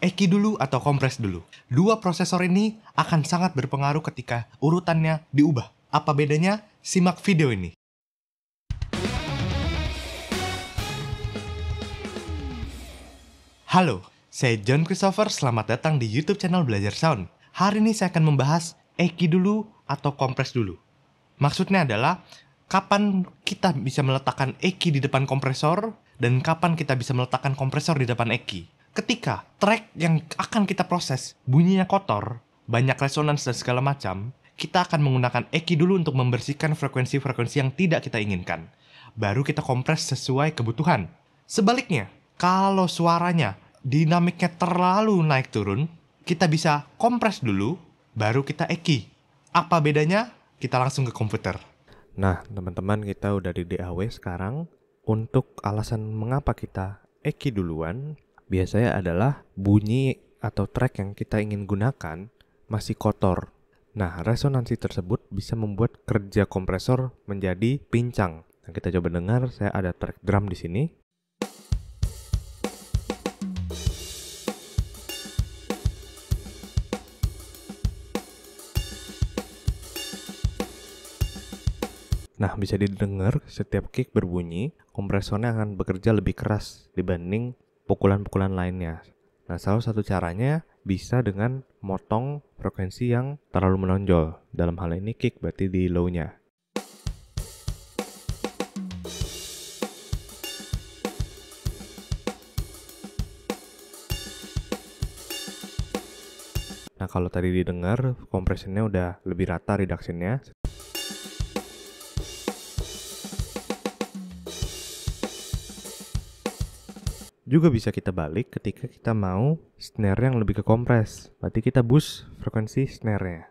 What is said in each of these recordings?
Eki dulu atau kompres dulu? Dua prosesor ini akan sangat berpengaruh ketika urutannya diubah. Apa bedanya? Simak video ini. Halo, saya John Christopher. Selamat datang di YouTube channel Belajar Sound. Hari ini saya akan membahas Eki dulu atau kompres dulu. Maksudnya adalah kapan kita bisa meletakkan Eki di depan kompresor dan kapan kita bisa meletakkan kompresor di depan Eki. Ketika track yang akan kita proses bunyinya kotor, banyak resonans dan segala macam, kita akan menggunakan Eki dulu untuk membersihkan frekuensi-frekuensi yang tidak kita inginkan. Baru kita kompres sesuai kebutuhan. Sebaliknya, kalau suaranya dinamiknya terlalu naik turun, kita bisa kompres dulu, baru kita Eki. Apa bedanya? Kita langsung ke komputer. Nah, teman-teman, kita udah di DAW sekarang. Untuk alasan mengapa kita Eki duluan, biasanya adalah bunyi atau track yang kita ingin gunakan masih kotor. Nah, resonansi tersebut bisa membuat kerja kompresor menjadi pincang. Nah, kita coba dengar, saya ada track drum di sini. Nah, bisa didengar setiap kick berbunyi, kompresornya akan bekerja lebih keras dibanding pukulan-pukulan lainnya. Nah, salah satu caranya bisa dengan motong frekuensi yang terlalu menonjol. Dalam hal ini kick berarti di low-nya. Nah, kalau tadi didengar, kompresinya udah lebih rata reduction-nya. Juga bisa kita balik ketika kita mau snare yang lebih ke kompres. Berarti kita boost frekuensi snare-nya.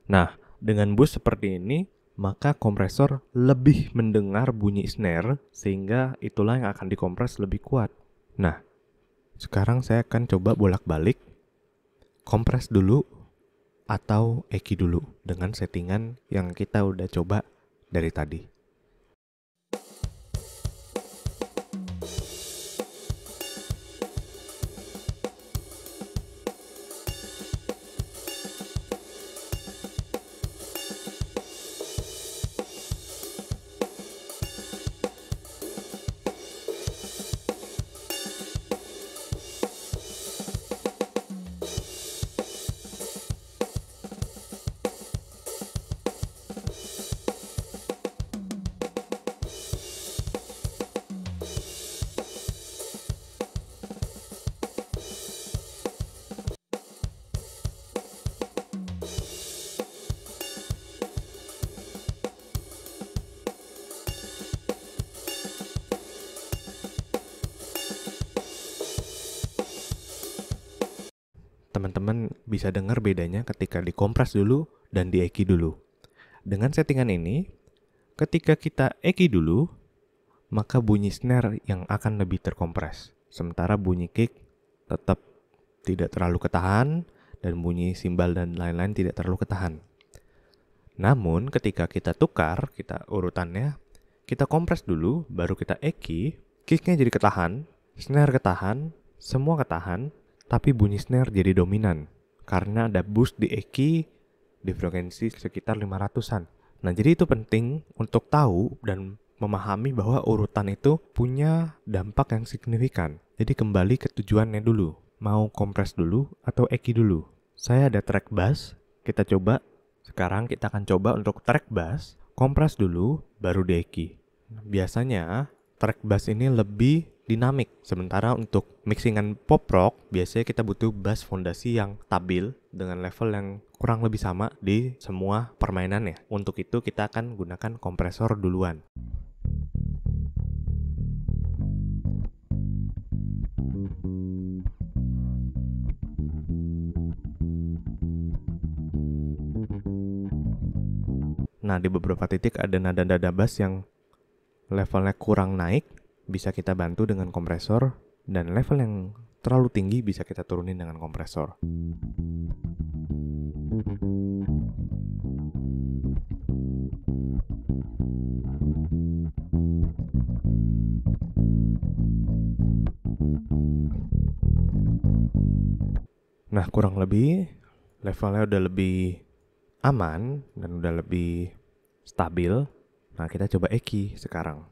Nah, dengan boost seperti ini, maka kompresor lebih mendengar bunyi snare, sehingga itulah yang akan dikompres lebih kuat. Nah, sekarang saya akan coba bolak-balik, kompres dulu atau Eki dulu dengan settingan yang kita udah coba dari tadi. Teman-teman bisa dengar bedanya ketika dikompres dulu dan di Eki dulu. Dengan settingan ini, ketika kita Eki dulu, maka bunyi snare yang akan lebih terkompres. Sementara bunyi kick tetap tidak terlalu ketahan dan bunyi simbal dan lain-lain tidak terlalu ketahan. Namun ketika kita tukar, kita urutannya, kita kompres dulu, baru kita Eki, kicknya jadi ketahan, snare ketahan, semua ketahan, tapi bunyi snare jadi dominan karena ada boost di Eki di frekuensi sekitar 500-an. Nah, jadi itu penting untuk tahu dan memahami bahwa urutan itu punya dampak yang signifikan. Jadi kembali ke tujuannya dulu. Mau kompres dulu atau Eki dulu? Saya ada track bass, kita coba. Sekarang kita akan coba untuk track bass, kompres dulu baru di Eki. Biasanya track bass ini lebih dinamik. Sementara untuk mixingan pop rock, biasanya kita butuh bass fondasi yang stabil dengan level yang kurang lebih sama di semua permainannya. Untuk itu kita akan gunakan kompresor duluan. Nah, di beberapa titik ada nada-nada bass yang levelnya kurang naik, bisa kita bantu dengan kompresor, dan level yang terlalu tinggi bisa kita turunin dengan kompresor. Nah, kurang lebih levelnya udah lebih aman dan udah lebih stabil. Nah, kita coba Eki sekarang.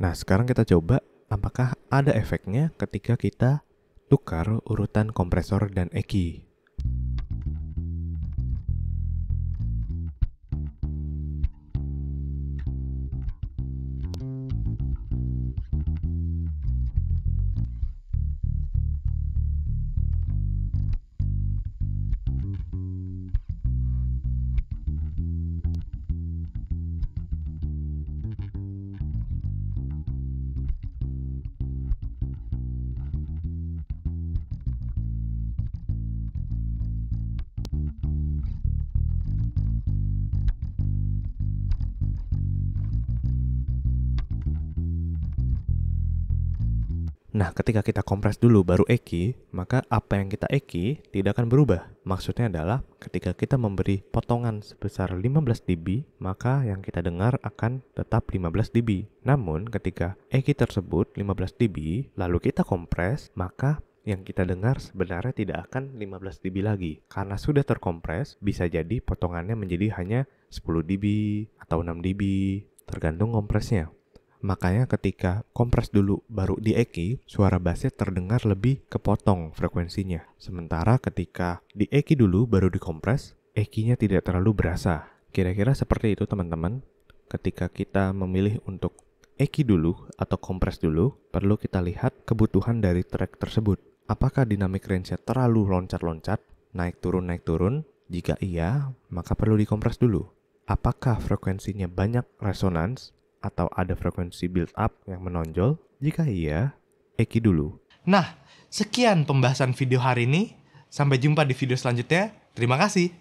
Nah, sekarang kita coba apakah ada efeknya ketika kita tukar urutan kompresor dan Eki. Nah, ketika kita kompres dulu baru Eki, maka apa yang kita Eki tidak akan berubah. Maksudnya adalah ketika kita memberi potongan sebesar 15 dB, maka yang kita dengar akan tetap 15 dB. Namun, ketika Eki tersebut 15 dB, lalu kita kompres, maka yang kita dengar sebenarnya tidak akan 15 dB lagi. Karena sudah terkompres, bisa jadi potongannya menjadi hanya 10 dB atau 6 dB, tergantung kompresnya. Makanya ketika kompres dulu baru di Eki, suara bassnya terdengar lebih kepotong frekuensinya. Sementara ketika di Eki dulu baru dikompres, Eki-nya tidak terlalu berasa. Kira-kira seperti itu teman-teman. Ketika kita memilih untuk Eki dulu atau kompres dulu, perlu kita lihat kebutuhan dari track tersebut. Apakah dynamic range-nya terlalu loncat-loncat, naik turun? Jika iya, maka perlu dikompres dulu. Apakah frekuensinya banyak resonance atau ada frekuensi build up yang menonjol? Jika iya, Eki dulu. Nah, sekian pembahasan video hari ini. Sampai jumpa di video selanjutnya. Terima kasih.